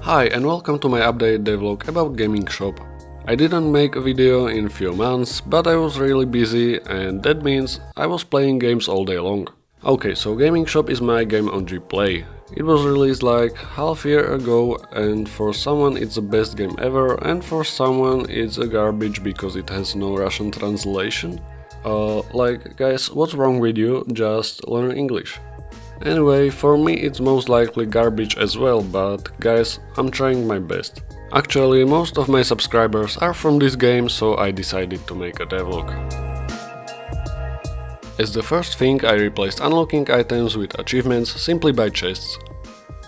Hi and welcome to my update devlog about gaming shop. I didn't make a video in few months, but I was really busy and that means I was playing games all day long. Okay, so gaming shop is my game on Gplay. It was released like half year ago and for someone it's the best game ever and for someone it's a garbage because it has no Russian translation. Guys, what's wrong with you? Just learn English. Anyway, for me it's most likely garbage as well, but guys, I'm trying my best. Actually, most of my subscribers are from this game, so I decided to make a devlog. As the first thing, I replaced unlocking items with achievements simply by chests.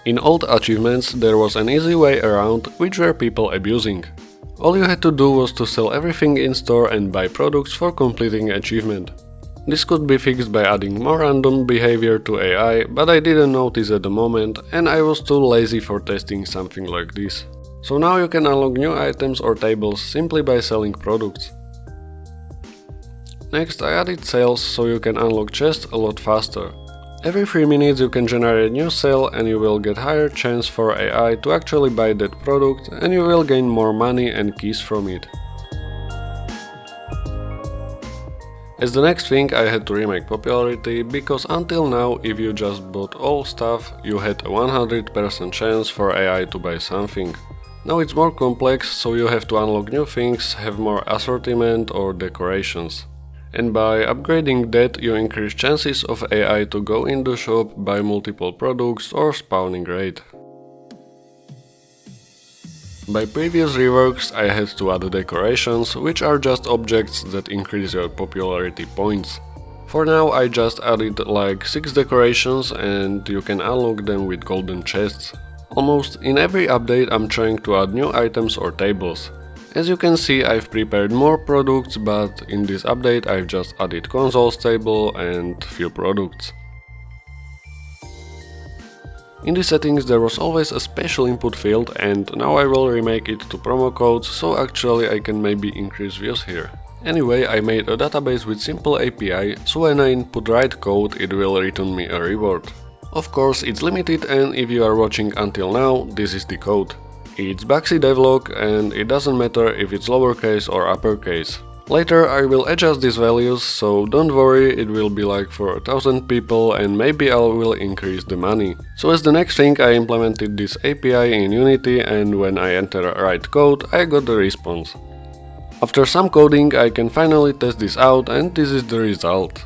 In old achievements there was an easy way around, which were people abusing. All you had to do was to sell everything in store and buy products for completing achievement. This could be fixed by adding more random behavior to AI, but I didn't notice at the moment and I was too lazy for testing something like this. So now you can unlock new items or tables simply by selling products. Next, I added sales so you can unlock chests a lot faster. Every 3 minutes you can generate a new sale and you will get higher chance for AI to actually buy that product and you will gain more money and keys from it. As the next thing, I had to remake popularity, because until now if you just bought all stuff you had a 100% chance for AI to buy something. Now it's more complex, so you have to unlock new things, have more assortment or decorations. And by upgrading that you increase chances of AI to go in the shop, buy multiple products or spawning rate. By previous reworks I had to add decorations, which are just objects that increase your popularity points. For now I just added like 6 decorations and you can unlock them with golden chests. Almost in every update I'm trying to add new items or tables. As you can see, I've prepared more products, but in this update I've just added consoles table and few products. In the settings there was always a special input field and now I will remake it to promo codes, so actually I can maybe increase views here. Anyway, I made a database with simple API, so when I input right code it will return me a reward. Of course it's limited and if you are watching until now, this is the code. It's BugC devlog and it doesn't matter if it's lowercase or uppercase. Later I will adjust these values, so don't worry, it will be like for 1000 people and maybe I will increase the money. So as the next thing I implemented this API in Unity and when I enter right code I got the response. After some coding I can finally test this out and this is the result.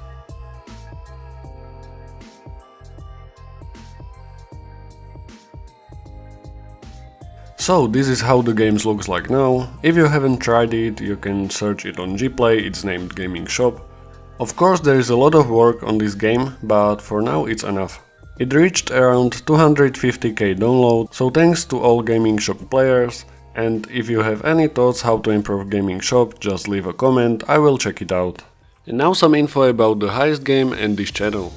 So this is how the game looks like now. If you haven't tried it, you can search it on Gplay, it's named Gaming Shop. Of course there is a lot of work on this game, but for now it's enough. It reached around 250k download, so thanks to all Gaming Shop players, and if you have any thoughts how to improve Gaming Shop, just leave a comment, I will check it out. And now some info about the Heist game and this channel.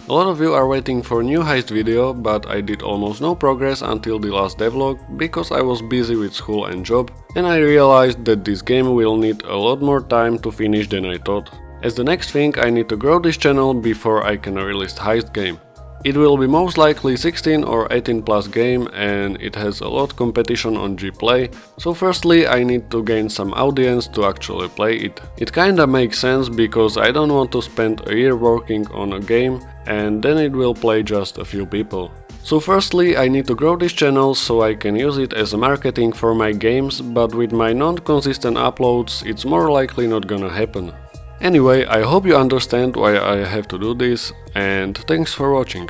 A lot of you are waiting for a new Heist video, but I did almost no progress until the last devlog, because I was busy with school and job, and I realized that this game will need a lot more time to finish than I thought. As the next thing I need to grow this channel before I can release Heist game. It will be most likely 16 or 18 plus game and it has a lot competition on Gplay, so firstly I need to gain some audience to actually play it. It kinda makes sense because I don't want to spend a year working on a game and then it will play just a few people. So firstly I need to grow this channel so I can use it as a marketing for my games, but with my non-consistent uploads it's more likely not gonna happen. Anyway, I hope you understand why I have to do this and thanks for watching.